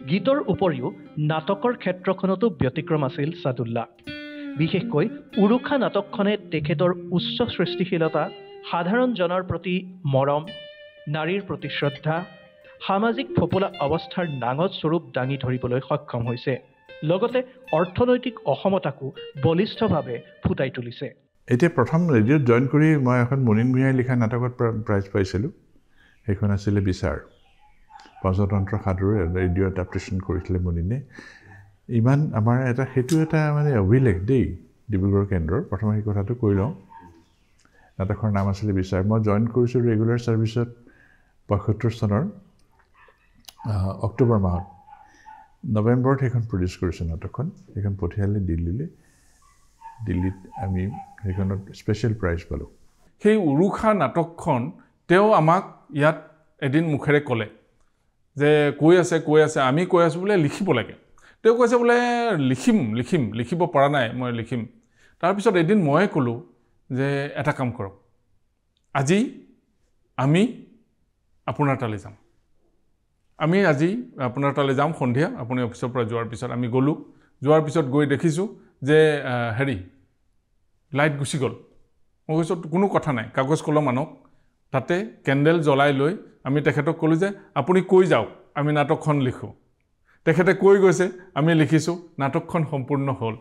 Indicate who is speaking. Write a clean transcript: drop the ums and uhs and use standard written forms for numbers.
Speaker 1: গীতৰ উপৰিও নাটকৰ ক্ষেত্ৰখনতো ব্যতিক্ৰম আছিল ছাদুল্লাহ। বিশেষকৈ উৰুখা নাটকখনে তেখেতৰ উচ্চ সৃষ্টিশীলতা, সাধাৰণজনৰ প্ৰতি মৰম, নাৰীৰ প্ৰতি শ্ৰদ্ধা, সামাজিক ফোপোলা অৱস্থাৰ নাঙঠ স্বৰূপ দাঙি ধৰিবলৈ সক্ষম হৈছে। লগতে অৰ্থনৈতিক অসমতাকো বলিষ্ঠভাৱে ফুটাই তুলিছে।
Speaker 2: এতিয়া প্ৰথম ৰেডিঅ'ত জইন কৰি মই এখন মুনীন ভূঞাই লিখা নাটকত প্ৰাইজ পাইছিলোঁ। সেইখন আছিলে বিচাৰ। পঞ্চতন্ত্ৰ সাধুৰ ৰেডিঅ' এডাপ্টেশ্যন কৰিছিলে মুনীনে। ইমান আমাৰ সেইটো এটা মানে অভিলেখ দেই ডিব্ৰুগড় কেন্দ্ৰৰ। প্ৰথমে সেই কথাটো কৈ লওঁ। নাটকৰ নাম আছিলে বিচাৰ। মই জইন কৰিছোঁ ৰেগুলাৰ ছাৰ্ভিচত ৭৫ চনৰ অক্টোবৰ মাহত। নৱেম্বৰত সেইখন প্ৰডিউচ কৰিছোঁ নাটকখন। সেইখন পঠিয়ালে দিল্লীলৈ। দিল্লীত আমি সেইখনত স্পেচিয়েল প্ৰাইজ পালোঁ।
Speaker 3: সেই উৰুখা নাটকখন তেওঁ আমাক ইয়াত এদিন মুখেৰে ক'লে যে কৈ আছে আমি কৈ আছোঁ বোলে লিখিব লাগে। তেওঁ কৈছে বোলে লিখিব পৰা নাই, মই লিখিম। তাৰপিছত এদিন ময়ে ক'লোঁ যে এটা কাম কৰক, আজি আমি আপোনাৰ তালৈ যাম। আমি আজি আপোনাৰ তালৈ যাম সন্ধিয়া, আপুনি অফিচৰ পৰা যোৱাৰ পিছত। আমি গ'লোঁ। যোৱাৰ পিছত গৈ দেখিছোঁ যে লাইট গুচি গ'ল। মই কৈছোঁ কোনো কথা নাই, কাগজ কলম আনক। তাতে কেণ্ডেল জ্বলাই লৈ আমি তেখেতক ক'লোঁ যে আপুনি কৈ যাওক, আমি নাটকখন লিখোঁ। তেখেতে কৈ গৈছে, আমি লিখিছোঁ, নাটকখন সম্পূৰ্ণ হ'ল।